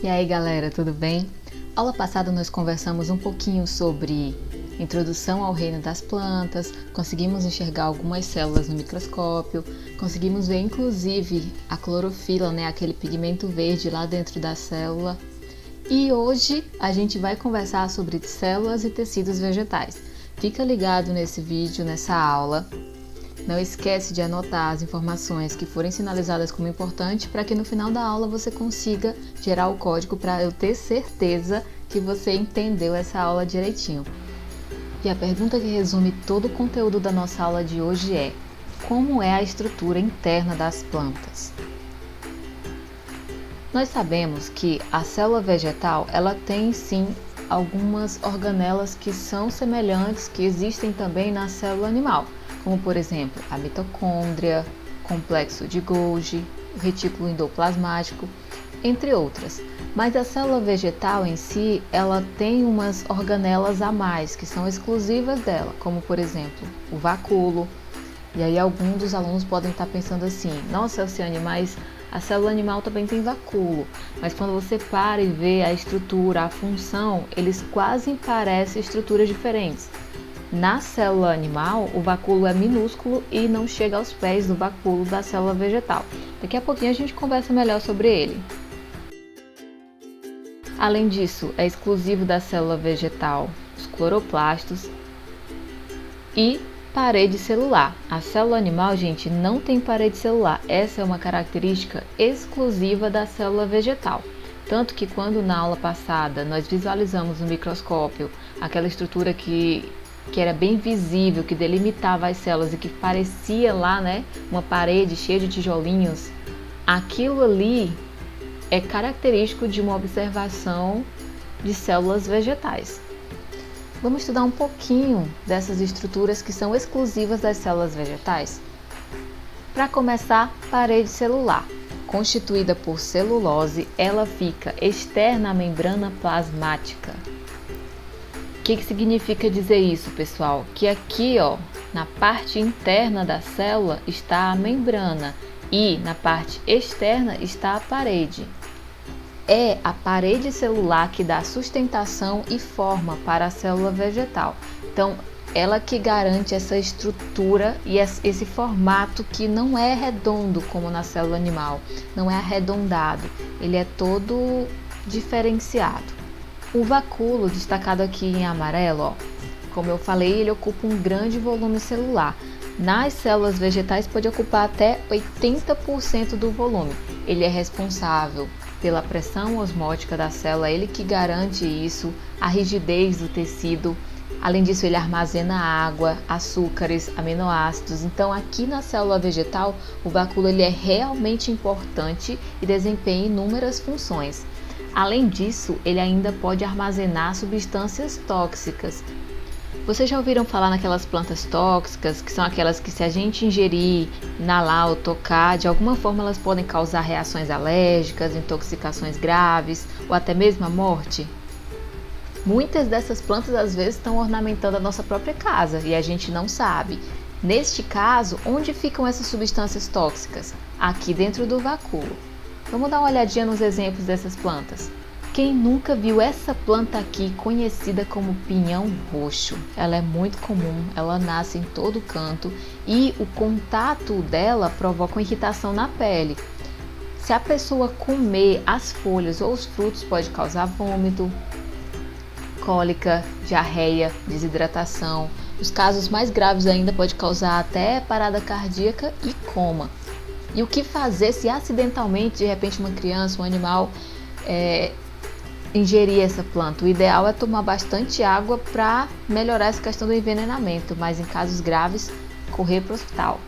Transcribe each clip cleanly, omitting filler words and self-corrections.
E aí galera, tudo bem? Aula passada nós conversamos um pouquinho sobre introdução ao reino das plantas, conseguimos enxergar algumas células no microscópio, conseguimos ver inclusive a clorofila, aquele pigmento verde lá dentro da célula. E hoje a gente vai conversar sobre células e tecidos vegetais. Fica ligado nesse vídeo, nessa aula. Não esquece de anotar as informações que forem sinalizadas como importante para que no final da aula você consiga gerar o código para eu ter certeza que você entendeu essa aula direitinho. E a pergunta que resume todo o conteúdo da nossa aula de hoje é: como é a estrutura interna das plantas? Nós sabemos que a célula vegetal ela tem sim algumas organelas que são semelhantes, que existem também na célula animal, como por exemplo a mitocôndria, complexo de Golgi, o retículo endoplasmático, entre outras. Mas a célula vegetal em si, ela tem umas organelas a mais que são exclusivas dela, como por exemplo o vacúolo. E aí alguns dos alunos podem estar pensando assim: nossa, Elciane, mas a célula animal também tem vacúolo. Mas quando você para e vê a estrutura, a função, eles quase parecem estruturas diferentes. Na célula animal, o vacúolo é minúsculo e não chega aos pés do vacúolo da célula vegetal. Daqui a pouquinho a gente conversa melhor sobre ele. Além disso, é exclusivo da célula vegetal os cloroplastos e parede celular. A célula animal, gente, não tem parede celular. Essa é uma característica exclusiva da célula vegetal. Tanto que quando na aula passada nós visualizamos no microscópio aquela estrutura que era bem visível, que delimitava as células e que parecia lá, uma parede cheia de tijolinhos, aquilo ali é característico de uma observação de células vegetais. Vamos estudar um pouquinho dessas estruturas que são exclusivas das células vegetais? Para começar, parede celular. Constituída por celulose, ela fica externa à membrana plasmática. O que significa dizer isso, pessoal? Que aqui, na parte interna da célula está a membrana e na parte externa está a parede. É a parede celular que dá sustentação e forma para a célula vegetal. Então, ela que garante essa estrutura e esse formato que não é redondo como na célula animal, não é arredondado, ele é todo diferenciado. O vacúolo, destacado aqui em amarelo, como eu falei, ele ocupa um grande volume celular. Nas células vegetais pode ocupar até 80% do volume. Ele é responsável pela pressão osmótica da célula, ele que garante isso, a rigidez do tecido. Além disso, ele armazena água, açúcares, aminoácidos. Então, aqui na célula vegetal, o vacúolo ele é realmente importante e desempenha inúmeras funções. Além disso, ele ainda pode armazenar substâncias tóxicas. Vocês já ouviram falar naquelas plantas tóxicas, que são aquelas que se a gente ingerir, inalar ou tocar, de alguma forma elas podem causar reações alérgicas, intoxicações graves ou até mesmo a morte? Muitas dessas plantas às vezes estão ornamentando a nossa própria casa e a gente não sabe. Neste caso, onde ficam essas substâncias tóxicas? Aqui dentro do vacúolo. Vamos dar uma olhadinha nos exemplos dessas plantas. Quem nunca viu essa planta aqui, conhecida como pinhão roxo? Ela é muito comum, ela nasce em todo canto e o contato dela provoca uma irritação na pele. Se a pessoa comer as folhas ou os frutos, pode causar vômito, cólica, diarreia, desidratação. Os casos mais graves ainda pode causar até parada cardíaca e coma. E o que fazer se acidentalmente, de repente, uma criança, um animal ingerir essa planta? O ideal é tomar bastante água para melhorar essa questão do envenenamento, mas em casos graves, correr para o hospital.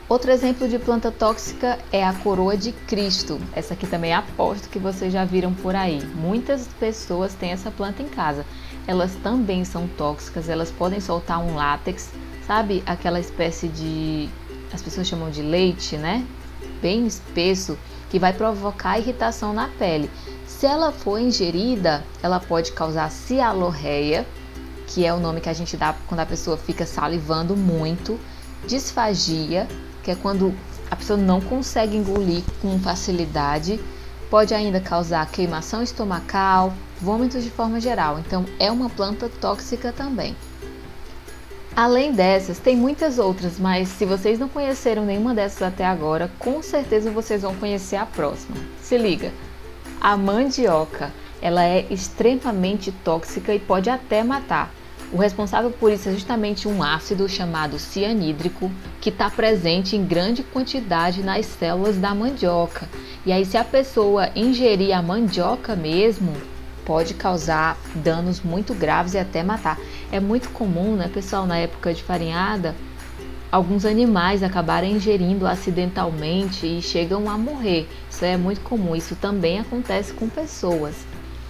Outro exemplo de planta tóxica é a coroa de Cristo. Essa aqui também aposto que vocês já viram por aí. Muitas pessoas têm essa planta em casa. Elas também são tóxicas, elas podem soltar um látex, sabe? Aquela espécie de... as pessoas chamam de leite, bem espesso, que vai provocar irritação na pele. Se ela for ingerida, ela pode causar cialorreia, que é o nome que a gente dá quando a pessoa fica salivando muito, disfagia, que é quando a pessoa não consegue engolir com facilidade, Pode ainda causar queimação estomacal, vômitos de forma geral, então é uma planta tóxica também. Além dessas, tem muitas outras, mas se vocês não conheceram nenhuma dessas até agora, com certeza vocês vão conhecer a próxima. Se liga! A mandioca, ela é extremamente tóxica e pode até matar. O responsável por isso é justamente um ácido chamado cianídrico, que está presente em grande quantidade nas células da mandioca. E aí, se a pessoa ingerir a mandioca mesmo, pode causar danos muito graves e até matar. É muito comum, né, pessoal, na época de farinhada, alguns animais acabarem ingerindo acidentalmente e chegam a morrer. Isso é muito comum, isso também acontece com pessoas.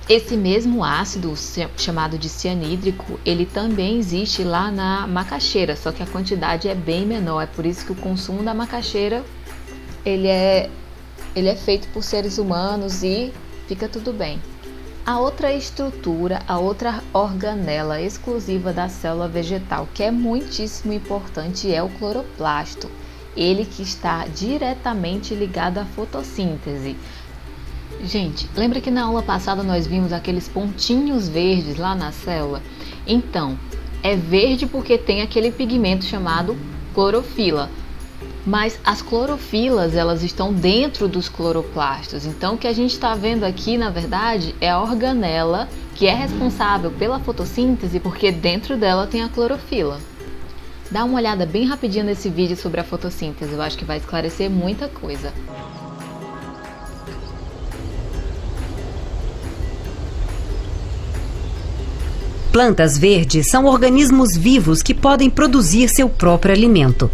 Esse mesmo ácido, chamado de cianídrico, ele também existe lá na macaxeira, só que a quantidade é bem menor. É por isso que o consumo da macaxeira, ele é feito por seres humanos e fica tudo bem. A outra estrutura, a outra organela exclusiva da célula vegetal, que é muitíssimo importante, é o cloroplasto. Ele que está diretamente ligado à fotossíntese. Gente, lembra que na aula passada nós vimos aqueles pontinhos verdes lá na célula? Então, é verde porque tem aquele pigmento chamado clorofila. Mas as clorofilas, elas estão dentro dos cloroplastos. Então, o que a gente está vendo aqui, na verdade, é a organela que é responsável pela fotossíntese, porque dentro dela tem a clorofila. Dá uma olhada bem rapidinho nesse vídeo sobre a fotossíntese, eu acho que vai esclarecer muita coisa. Plantas verdes são organismos vivos que podem produzir seu próprio alimento.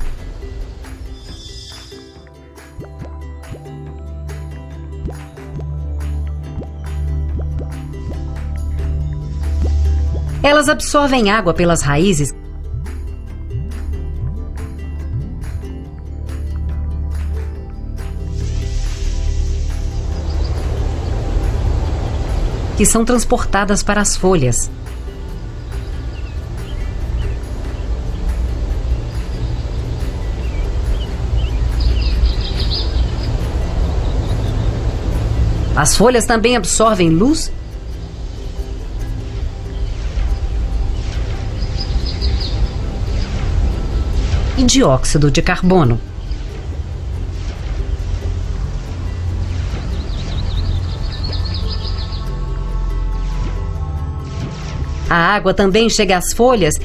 Elas absorvem água pelas raízes que são transportadas para as folhas. As folhas também absorvem luz e dióxido de carbono. A água também chega às folhas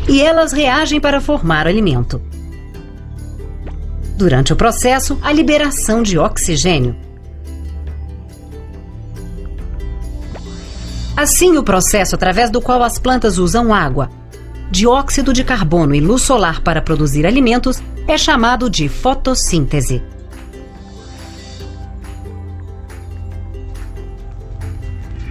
e elas reagem para formar alimento. Durante o processo, a liberação de oxigênio. Assim, o processo através do qual as plantas usam água, dióxido de carbono e luz solar para produzir alimentos é chamado de fotossíntese.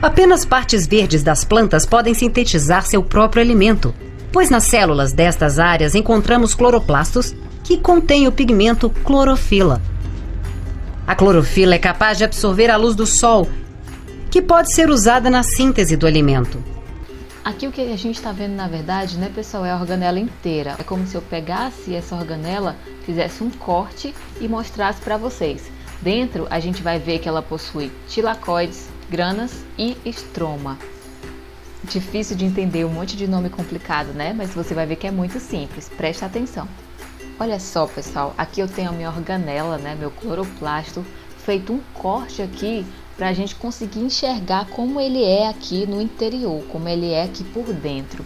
Apenas partes verdes das plantas podem sintetizar seu próprio alimento, pois nas células destas áreas encontramos cloroplastos, que contém o pigmento clorofila. A clorofila é capaz de absorver a luz do sol, que pode ser usada na síntese do alimento. Aqui o que a gente está vendo, na verdade, né, pessoal, é a organela inteira. É como se eu pegasse essa organela, fizesse um corte e mostrasse para vocês. Dentro, a gente vai ver que ela possui tilacoides, granas e estroma. Difícil de entender, um monte de nome complicado, né? Mas você vai ver que é muito simples. Preste atenção. Olha só, pessoal, aqui eu tenho a minha organela, né, meu cloroplasto, feito um corte aqui para a gente conseguir enxergar como ele é aqui no interior, como ele é aqui por dentro.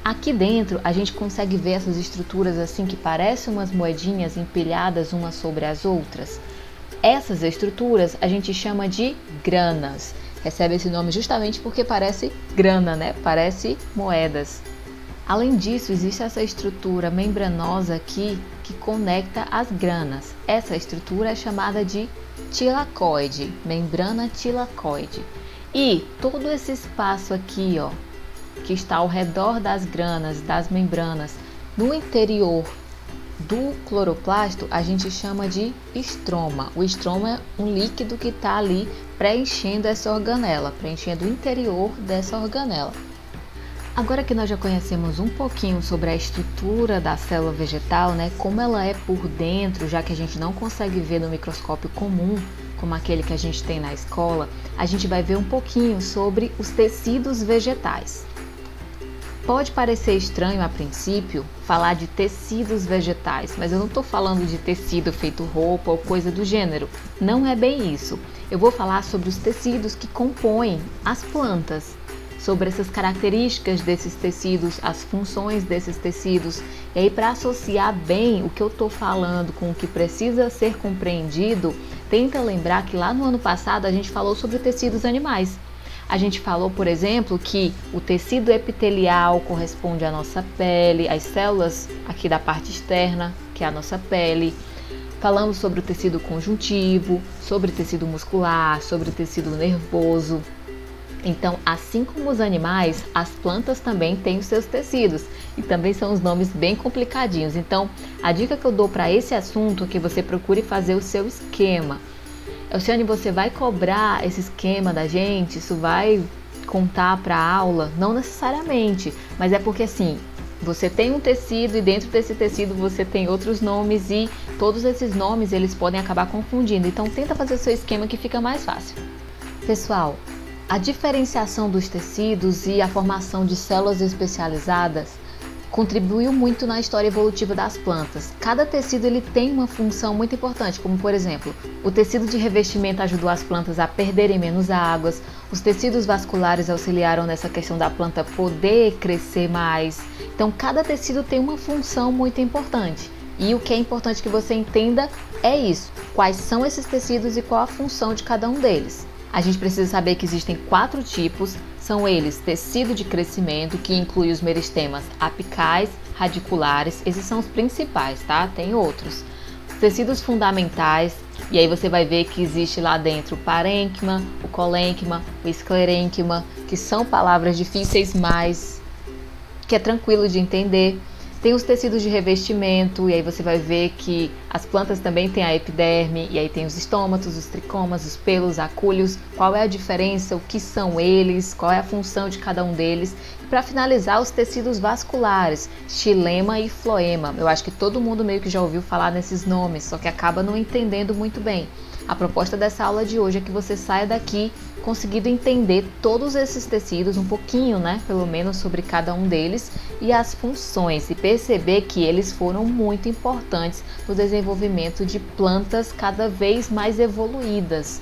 Aqui dentro a gente consegue ver essas estruturas assim que parecem umas moedinhas empilhadas umas sobre as outras. Essas estruturas a gente chama de granas. Recebe esse nome justamente porque parece grana, né? Parece moedas. Além disso, existe essa estrutura membranosa aqui que conecta as granas. Essa estrutura é chamada de tilacoide, membrana tilacoide. E todo esse espaço aqui, ó, que está ao redor das granas, das membranas, no interior do cloroplasto, a gente chama de estroma. O estroma é um líquido que está ali preenchendo essa organela, preenchendo o interior dessa organela. Agora que nós já conhecemos um pouquinho sobre a estrutura da célula vegetal, né, como ela é por dentro, já que a gente não consegue ver no microscópio comum, como aquele que a gente tem na escola, a gente vai ver um pouquinho sobre os tecidos vegetais. Pode parecer estranho a princípio falar de tecidos vegetais, mas eu não estou falando de tecido feito roupa ou coisa do gênero. Não é bem isso. Eu vou falar sobre os tecidos que compõem as plantas, sobre essas características desses tecidos, as funções desses tecidos. E aí, para associar bem o que eu estou falando com o que precisa ser compreendido, tenta lembrar que lá no ano passado a gente falou sobre tecidos animais. A gente falou, por exemplo, que o tecido epitelial corresponde à nossa pele, às células aqui da parte externa, que é a nossa pele. Falamos sobre o tecido conjuntivo, sobre o tecido muscular, sobre o tecido nervoso. Então, assim como os animais, as plantas também têm os seus tecidos e também são os nomes bem complicadinhos. Então, a dica que eu dou para esse assunto é que você procure fazer o seu esquema. Elciane, você vai cobrar esse esquema da gente? Isso vai contar para a aula? Não necessariamente, mas é porque assim, você tem um tecido e dentro desse tecido você tem outros nomes e todos esses nomes eles podem acabar confundindo. Então, tenta fazer o seu esquema que fica mais fácil. Pessoal, a diferenciação dos tecidos e a formação de células especializadas contribuiu muito na história evolutiva das plantas. Cada tecido ele tem uma função muito importante, como por exemplo, o tecido de revestimento ajudou as plantas a perderem menos águas, os tecidos vasculares auxiliaram nessa questão da planta poder crescer mais. Então, cada tecido tem uma função muito importante. E o que é importante que você entenda é isso, quais são esses tecidos e qual a função de cada um deles. A gente precisa saber que existem 4 tipos, são eles tecido de crescimento, que inclui os meristemas apicais, radiculares, esses são os principais, tá? Tem outros. Tecidos fundamentais, e aí você vai ver que existe lá dentro o parênquima, o colênquima, o esclerênquima, que são palavras difíceis, mas que é tranquilo de entender. Tem os tecidos de revestimento, e aí você vai ver que as plantas também têm a epiderme, e aí tem os estômatos, os tricomas, os pelos, acúlios. Qual é a diferença, o que são eles, qual é a função de cada um deles. E para finalizar, os tecidos vasculares, xilema e floema. Eu acho que todo mundo meio que já ouviu falar nesses nomes, só que acaba não entendendo muito bem. A proposta dessa aula de hoje é que você saia daqui conseguindo entender todos esses tecidos, um pouquinho, né, pelo menos sobre cada um deles e as funções, e perceber que eles foram muito importantes no desenvolvimento de plantas cada vez mais evoluídas.